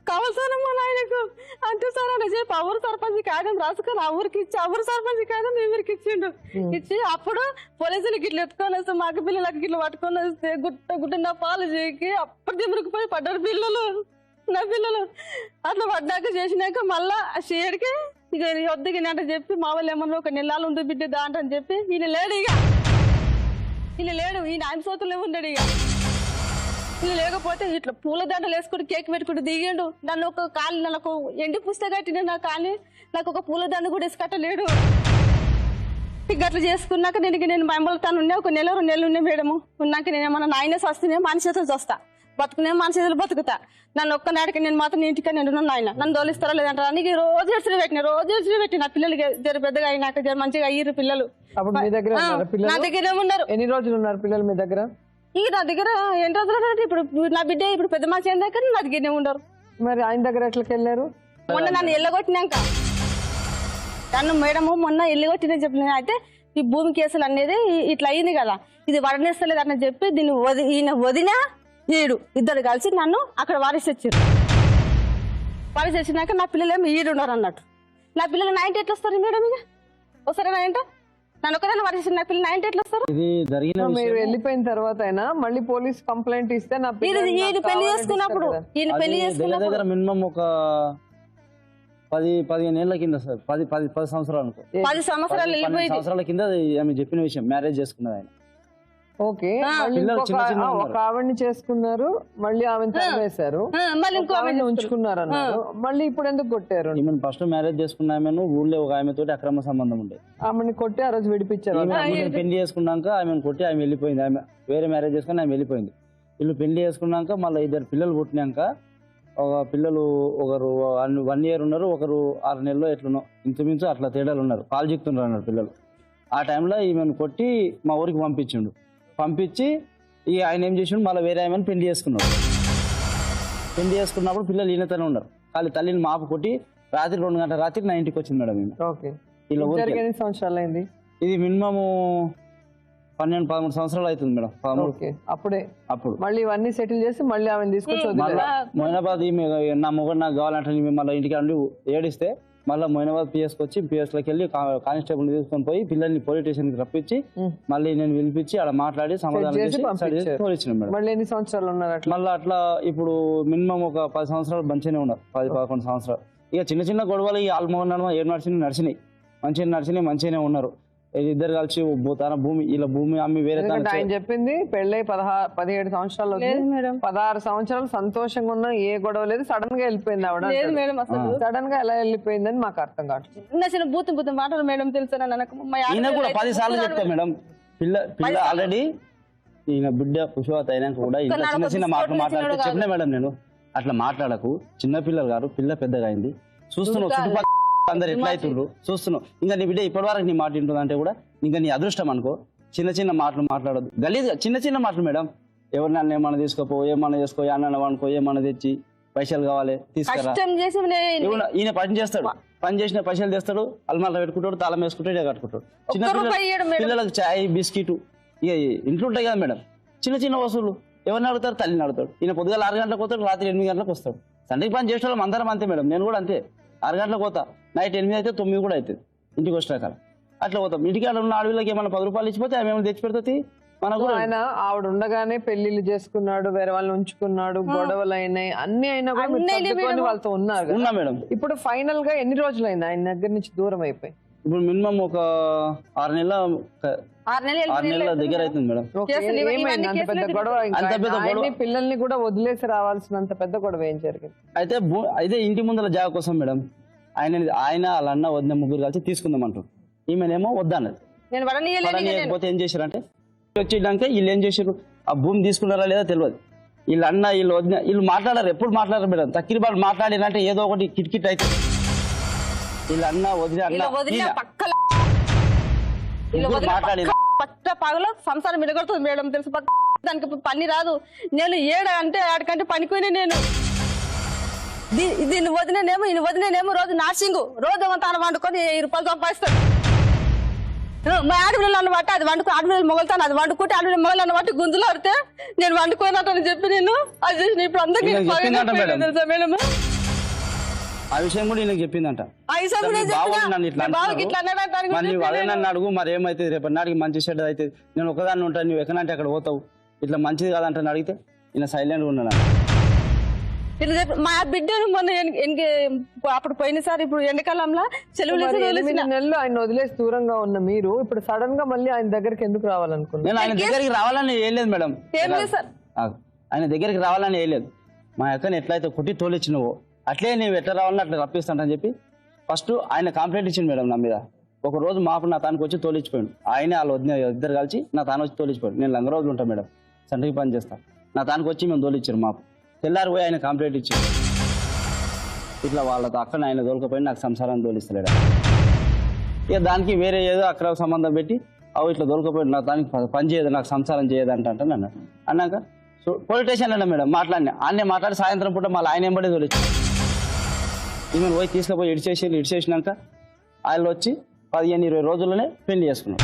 కావాల్సిన మా నాయనకు అంటే సార్ అని చెప్పి ఎవరు సర్పంచ్ కాదని రాసుకొని ఆ ఊరికి ఇచ్చి ఎవరు సర్పంచ్ కాదని మీ ఊరికి ఇచ్చిండు. ఇచ్చి అప్పుడు పోలీసులకి ఇట్లా ఎత్తుకొని వస్తే మగ పిల్లలకి ఇట్లా పట్టుకొని వస్తే గుట్ట నా పాలు చేకి అప్పుడు దిమురుకుపోయి పడ్డారు పిల్లలు, నా పిల్లలు. అట్లా పడ్డాక చేసినాక మళ్ళా ఆ షేడ్కి ఇక వద్దకి అంటే చెప్పి మా వాళ్ళు ఏమన్నా ఒక నెలలు ఉంది బిడ్డ దాంట్ అని చెప్పి ఈయన లేడు. ఇక ఈయన లేడు, ఈయన ఆయన సోతులే ఉన్నాడు. ఇక ఈయన లేకపోతే ఇట్లా పూల దండలు వేసుకుంటూ కేక్ పెట్టుకుంటూ దిగిండు. నన్ను ఒక కాలు నాకు ఎండి పుస్తక కట్టిన నా కానీ నాకు ఒక పూల దండ కూడా వేసి కట్టలేడు. గట్ల చేసుకున్నాక నేను మైంబలతాను ఉన్నా ఒక నెల 2 నెలలు ఉన్నాయి మేడము. ఉన్నాక నేను ఏమన్నా నాయనే వస్తేనే మనిషి చేతులు వస్తా, బతుకునే మనిషి చేతులు బతుకుతా. నన్ను ఒక్కనాడికి నేను మాత్రం ఇంటికి నేను నాయన నన్ను తోలిస్తారా లేదంటారా నీకు రోజు ఎడ్చులు పెట్టి నా పిల్లలకి జర పెద్దగా అయినాక జర మంచిగా అయ్యారు పిల్లలు. నా దగ్గరే ఉన్నారు. ఎన్ని రోజులు ఉన్నారు పిల్లలు మీ దగ్గర? ఇక నా దగ్గర ఎన్ని రోజులు ఇప్పుడు నా బిడ్డ ఇప్పుడు పెద్ద మనిషి అయిన దగ్గర నా దగ్గరనే ఉండరు. మరి ఆయన దగ్గర ఎట్లకి వెళ్ళారు? మొన్న నన్ను ఎల్లగొట్టినాక నన్ను మేడము మొన్న ఎల్లగొట్టిన చెప్పిన అయితే ఈ భూమి కేసులు అనేది ఇట్లా అయింది కదా, ఇది వడనేస్తలేదు అని చెప్పి దీన్ని ఈయన వదినా ఈడు ఇద్దరు కలిసి నన్ను అక్కడ వారిసొచ్చారు. వారిసొచ్చినాక నా పిల్లలు ఏమో ఈడున్నారు అన్నట్టు. నా పిల్లలు 90 ఎట్లా వస్తారు మేడం? ఇక వస్తారా 90? నన్ను ఒకదాన్ని వారిసి నా పిల్లలు 90 ఎట్లా వస్తారు? ఇది జరిగిన మీరు వెళ్ళిపోయిన తర్వాత అయినా మళ్ళీ పోలీస్ కంప్లైంట్ ఇస్తే నా ఈయన పెళ్లి చేసుకున్నప్పుడు ఈయన పెళ్లి చేసుకున్నప్పుడు దగ్గర మినిమం ఒక 10-15 ఏళ్ల కింద సార్, 10 సంవత్సరాలు అనుకో, 10 సంవత్సరాలు 12 సంవత్సరాల కింద ఆమె చెప్పిన విషయం. మ్యారేజ్ చేసుకున్నది ఆయన. ఓకే, ఒక ఆవిడ్ని చేసుకున్నారు, మళ్ళీ ఆమెను తరిమేశారు, మళ్ళీ ఇంకో ఆవిడ్ని ఉంచుకున్నారు అన్నారు. మళ్ళీ ఇప్పుడు ఎందుకు కొట్టారు? ఈమెను ఫస్ట్ మ్యారేజ్ చేసుకున్న ఆమెను ఊళ్ళో ఒక ఆమెతో అక్రమ సంబంధం ఉండే, ఆమెను కొట్టి ఆ రోజు విడిపించారు. పెళ్లి చేసుకున్నాక ఆమెను కొట్టి ఆమె వెళ్ళిపోయింది. ఆమె వేరే మ్యారేజ్ చేసుకుని ఆమె వెళ్ళిపోయింది. వీళ్ళు పెళ్లి చేసుకున్నాక మళ్ళీ 2 పిల్లలు పుట్టినాక ఒక పిల్లలు ఒకరు 1 year ఉన్నారు, ఒకరు 6 నెలలు ఎట్లున్నో ఇంచుమించు అట్లా తేడాలు ఉన్నారు, పాలు చిక్కుతున్నారు అన్నారు పిల్లలు. ఆ టైంలో ఈమెను కొట్టి మా ఊరికి పంపించి ఈ ఆయన ఏం చేసిండు మళ్ళీ వేరే ఆమెను పెళ్లి చేసుకున్నాడు. పెళ్లి చేసుకున్నప్పుడు పిల్లలు ఈయనతోనే ఉన్నారు. ఖాళీ తల్లిని మాపు కొట్టి రాత్రి 2 గంటల రాత్రి నా ఇంటికి వచ్చింది మేడం. ఇలా ఎన్ని సంవత్సరాలు అయింది? ఇది మినిమము 12-13 సంవత్సరాలు అవుతుంది మేడం. అప్పుడు మళ్ళీ ఇవన్నీ సెటిల్ చేసి మళ్ళీ ఆమె తీసుకొచ్చి మొయినాబాద్ నా మొగడు నాకు కావాలంటే మళ్ళీ ఇంటికి అండి ఏడిస్తే మళ్ళీ మొయినాబాద్ పిఎస్కి వచ్చి పిఎస్లోకి వెళ్ళి కానిస్టేబుల్ తీసుకొని పోయి పిల్లల్ని పోలీస్ స్టేషన్కి రప్పించి మళ్ళీ నేను పిలిపించి అక్కడ మాట్లాడి సమాధానం చేసి తోలిచ్చిన మేడం. మళ్ళీ ఎన్ని సంవత్సరాలు ఉన్నారు? మళ్ళీ అట్లా ఇప్పుడు మినిమం ఒక 10 సంవత్సరాలు మంచిగానే ఉన్నారు, 10-11 సంవత్సరాలు. ఇక చిన్న గొడవలు ఈ ఆల్మోహన్ ఏం నడిచినాయి మంచిగానే ఉన్నారు. ఇద్దరు కలిసి తన భూమి అమ్మి వేరే ఆయన చెప్పింది పెళ్ళై 17 సంవత్సరాలు 16 సంవత్సరాలు సంతోషంగా ఉన్న ఏ గొడవ లేదు, సడన్ గా వెళ్ళిపోయింది ఆవిడ. సడన్ గా ఎలా వెళ్ళిపోయిందని మాకు అర్థం కావట్లేదు. బూతు మాటలు మేడం తెలుసు కూడా 10 సార్లు చెప్తా మేడం. పిల్ల ఆల్రెడీ ఈయన బిడ్డ పుష్పవతి అయినాక కూడా ఇంకా చిన్న మాటలు మాట్లాడితే చెప్పిన మేడం నేను అట్లా మాట్లాడకు, చిన్న పిల్లలు గారు, పిల్ల పెద్దగా అయింది, చూస్తున్నావు చుట్టుపక్కల అందరు ఎట్లా అవుతుండ్రు చూస్తున్నావు, ఇంకా నీ బిడ్డ ఇప్పటి వరకు నీ మాట వింటుంది అంటే కూడా ఇంకా నీ అదృష్టం అనుకో. చిన్న మాటలు మాట్లాడదు, గలీజ్ చిన్న మాటలు మేడం. ఎవరు నన్ను ఏమన్నా తీసుకోపో, ఏమన్నా చేసుకో, అన్న అనుకో, ఏమన్నా తెచ్చి పైసలు కావాలి తీసుకురా. ఈయన పని చేస్తాడు, పని చేసిన పైసలు తెస్తాడు, అల్మార్లో పెట్టుకుంటాడు, తాళం వేసుకుంటాడు, కట్టుకుంటాడు. పిల్లలకు చాయ్ బిస్కెట్ ఇక ఇంట్లో ఉంటాయి కదా మేడం, చిన్న వసూలు. ఎవరిని అడుగుతారు? తల్లిని అడుగుతాడు. ఈయన పొద్దుగాల 6 గంటలకు పోతాడు, రాత్రి 8 గంటలకు వస్తాడు. సండేకి పని చేసే వాళ్ళం అందరం అంతే మేడం, నేను కూడా అంతే. 6 గంటలకు పోతా, నైట్ 8 అయితే 9 కూడా అవుతుంది ఇంటికి వచ్చినాక. అట్లా పోతాం. ఇంటికి ఉన్న ఆడవిళ్ళకి ఏమైనా 10 రూపాయలు ఇచ్చిపోతే ఆమె ఏమైనా తెచ్చి పెడుతుంది మనకు. ఆయన ఆవిడ ఉండగానే పెళ్లిళ్ళు చేసుకున్నాడు, వేరే వాళ్ళని ఉంచుకున్నాడు, గొడవలు అయినాయి, అన్ని అయినా కూడా వాళ్ళతో ఉన్నారు మేడం. ఇప్పుడు ఫైనల్ గా ఎన్ని రోజులు అయింది ఆయన దగ్గర నుంచి దూరం అయిపోయి? ఇప్పుడు మినిమం ఒక 6 నెలల దగ్గర అవుతుంది మేడం. అంత పెద్ద గొడవ, పిల్లల్ని కూడా వదిలేసి రావాల్సినంత పెద్ద గొడవ ఏం జరిగింది? అయితే ఇంటి ముందర జాగ కోసం మేడం ఆయన వాళ్ళ అన్న వదిన ముగ్గురు కలిసి తీసుకుందాం అంటారు. ఈమెనేమో వద్దన్నది. వడనీయకపోతే ఏం చేశారంటే వచ్చేదాక వీళ్ళు ఏం చేశారు, ఆ భూమి తీసుకున్నారా లేదా తెలియదు. వీళ్ళ అన్న వీళ్ళు వదిన వీళ్ళు మాట్లాడారు, ఎప్పుడు మాట్లాడారు మేడం. తక్కిరిబాటు మాట్లాడినంటే ఏదో ఒకటి కిట్కిట్ అయితే వీళ్ళ అన్న వదిన మాట్లాడి పగలో సంసారం మిడగొడుతుంది మేడం తెలుసు. దానికి పని రాదు. నేను అంటే ఆడికంటే పనిపోయినా నేను దీన్ని వదినేమో రోజు నార్సింగ్ రోజు తాను వండుకొని 1000 రూపాయలు సంపాదిస్తాడు. మా ఆడపిల్లలు అన్నమాట అది వండుకో ఆడపిల్లలు మొగలుతాను అది వండుకుంటే ఆడపిల్లలు మొగలు అన్నమాట గుంజులు ఆడితే నేను వండుకోనని చెప్పి నేను అది చేసిన ఇప్పుడు అందరికీ ఈయనకి చెప్పిందంట మేడం. తెలుసా మేడం ఆ విషయం కూడా ఈయనకి చెప్పిందంట. ఆ విషయం కూడా నేను బావని చెప్పినా. నన్ను ఇట్లా మీ బావకి అంటున్నావు. ఇట్లా అన్నాడు దాని మరి గురించి నువ్వు అదే నన్ను అడుగు, మరి ఏమైతుంది రేపటి నాటికి మంచి చెడ్డ అవుతుంది, నేను ఒకదాన్ని ఉంటాను, నువ్వు ఎక్కడంటే అక్కడ పోతావు, ఇట్లా మంచిది కాదంటే అడిగితే ఈయన సైలెంట్గా ఉన్నాను. ఇట్లా చెప్పి మా బిడ్డను మొన్న అప్పుడు పోయినసారి ఇప్పుడు ఎండాకాలంలో సెలవులు మరి వేసి 8 వదిలేసిన. నెలలు ఆయన వదిలేసి దూరంగా ఉన్న మీరు ఇప్పుడు సడన్ గా మళ్ళీ ఆయన దగ్గరికి ఎందుకు రావాలనుకున్నారు? నేను ఆయన దగ్గరికి రావాలని వేయలేదు మేడం, ఏం లేదు సార్ ఆయన దగ్గరికి రావాలని వేయలేదు. మా అక్కని ఎట్లయితే కొట్టి తోలిచ్చినవో అట్లే నీవు ఎట్లా రావాలని అట్లా రప్పిస్తానని చెప్పి ఫస్ట్ ఆయన కంప్లైంట్ ఇచ్చింది మేడం నా మీద. ఒక రోజు మాపు నా తానికి వచ్చి తోలిచ్చిపోయాడు, ఆయనే వాళ్ళు వదిన ఇద్దరు కలిసి నా తాను వచ్చి తోలిచ్చిపోయాడు. నేను లంగ రోజులు ఉంటాను మేడం, సంటికి పని చేస్తాను, నా తానికి వచ్చి మేము తోలిచ్చారు మాపు. తెల్లారి పోయి ఆయన కంప్లైంట్ ఇచ్చారు, ఇట్లా వాళ్ళతో అక్కడ ఆయన దొరకపోయి నాకు సంసారాన్ని తోలిస్తలేడు. ఇక దానికి వేరే ఏదో అక్కడ సంబంధం పెట్టి అవి ఇట్లా దొరకపోయి నా దానికి పని చేయదు, నాకు సంసారం చేయదు అంటే అన్నాడు. అన్నాక పోలీస్ స్టేషన్ అన్నా మేడం మాట్లాడినా, ఆయనే మాట్లాడి సాయంత్రం పూట మళ్ళీ ఆయన ఎంబడే తోలిచ్చారు. ఈమెను పోయి తీసుకుపోయి ఇడిచేసినాక ఆయన వచ్చి 15-20 రోజుల్లోనే పెళ్లి చేసుకున్నాడు.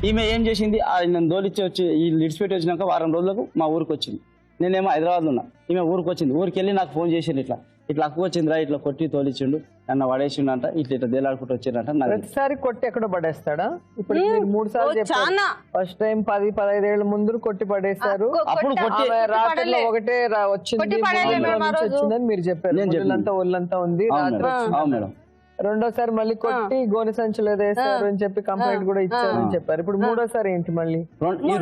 ఈమె ఏం చేసింది, ఆయన దోలిచ్చి వచ్చి వీళ్ళు ఇడిచిపెట్టి వచ్చినాక వారం రోజులకు మా ఊరికి వచ్చింది. నేనేమో హైదరాబాద్లో ఉన్నా, ఈమె ఊరికి వచ్చింది. ఊరికి వెళ్ళి నాకు ఫోన్ చేసిండు, ఇట్లా అక్కు వచ్చిందిరా, ఇట్లా కొట్టి తోలిచ్చిండు, నన్ను పడేసిండంట, ఇట్లా దేలాడుకుంటూ వచ్చిందంట. ప్రతిసారి కొట్టి ఎక్కడ పడేస్తాడా? ఇప్పుడు మీరు 3 సార్లు చెప్పారు, చాలా ఫస్ట్ టైం 10-15 ఏళ్ల ముందు కొట్టి పడేశారు. అప్పుడు కొట్టి ఆమె రాత్రిలో ఒకటే వచ్చింది, వచ్చిందని మీరు చెప్పారు. ఒళ్ళంతా ఉంది, రాత్రి అవును మేడం. రెండోసారి మళ్ళీ కొట్టి గోనె సంచులు ఏదో వేస్తారు అని చెప్పి కంప్లైంట్ కూడా ఇచ్చారని చెప్పారు. ఇప్పుడు 3వ సారి ఏంటి మళ్ళీ?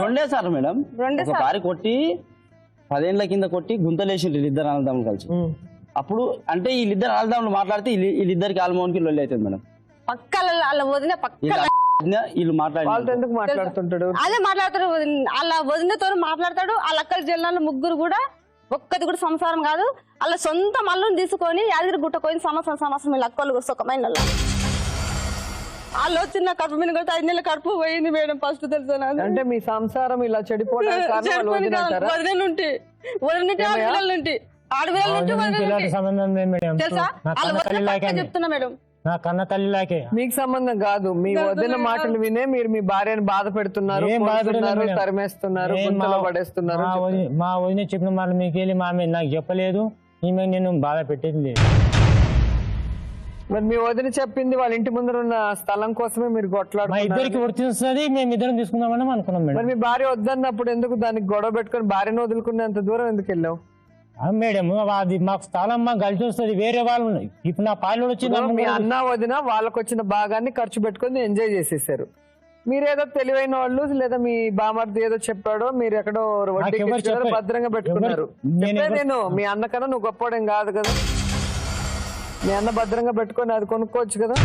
రెండే సార్ మేడం, ఒకసారి కొట్టి 10 ఏళ్ల కింద కొట్టి గుంతలేసిండ్రు వీళ్ళిద్దరు అన్నదమ్ములు కలిసి. అప్పుడు అంటే వీళ్ళిద్దరు అన్నదమ్ములు మాట్లాడితే వీళ్ళిద్దరికి ఆల్మోన్కి లొల్లి అవుతుంది మేడం. పక్కల వాళ్ళ వదిన పక్కల వీళ్ళు మాట్లాడి వాళ్ళతో ఎందుకు మాట్లాడుతుంటాడు? అదే మాట్లాడతాడు, వాళ్ళ వదినతో మాట్లాడతాడు. వాళ్ళ అక్కల జిల్లాలో ముగ్గురు కూడా ఒక్కది కూడా సంసారం కాదు, వాళ్ళ సొంత మల్లుని తీసుకొని యాదగిరి గుట్టకొని సంవత్సరం వీళ్ళ అక్కలు సుఖమైన వాళ్ళు వచ్చిన కడుపు మీద కూడా 5 నెలల కడుపు పోయింది మేడం. ఫస్ట్ తెలుసా అంటే మీ సంసారం ఇలా చెడిపోవడానికి కారణం వదిన అంటారా? వదిన నుండి ఆడపిల్లల నుండి తెలుసా చెప్తున్నా మేడం. నా కన్న తల్లిలాకే మీకు సంబంధం కాదు, మీ వదిన మాటలు వినే మీరు మీ భార్యను బాధ పెడుతున్నారు, తరిమేస్తున్నారు, గుంతలో పడేస్తున్నారు. మా వదిన చెప్పిన మాట మీకు వెళ్ళి మా మీద నాకు చెప్పలేదు, ఈమె నేను బాధ పెట్టేది లేదు. మరి మీ వదిన చెప్పింది వాళ్ళ ఇంటి ముందర ఉన్న స్థలం కోసమే మీరు మా కొట్లాడుతున్నారు. ఇద్దరికి వర్తిస్తుంది, మేము ఇద్దరం తీసుకుందామని అనుకున్నాం మరి మేడం. మీ భార్య వద్దన్నప్పుడు ఎందుకు దానికి గొడవ పెట్టుకుని భార్యను వదులుకునేంత దూరం ఎందుకు వెళ్ళావు? మేడం అది మాకు స్థలం మాకు కలిసి వస్తుంది, వేరే వాళ్ళు ఇప్పుడు నా పాలు వచ్చింది. మీ అన్న వదిన వాళ్ళకు వచ్చిన భాగాన్ని ఖర్చు పెట్టుకుని ఎంజాయ్ చేసేసారు. మీరేదో తెలివైన వాళ్ళు, లేదా మీ బామర్ది ఏదో చెప్పాడో మీరు ఎక్కడో వడ్డీకి ఇచ్చారో భద్రంగా పెట్టుకున్నారు. నేను మీ అన్న కన్నా నువ్వు గొప్పవాడేం కాదు కదా, మీ అన్న భద్రంగా పెట్టుకొని అది కొనుక్కోవచ్చు కదా.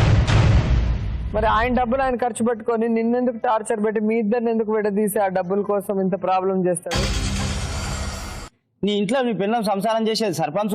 మరి ఆయన డబ్బులు ఆయన ఖర్చు పెట్టుకొని నిన్నెందుకు టార్చర్ పెట్టి మీ ఇద్దరిని ఎందుకు విడదీసి ఆ డబ్బుల కోసం ఇంత ప్రాబ్లం చేస్తాడు? నీ ఇంట్లో మీ పిల్లలు సంసారం చేసేది సర్పంచ్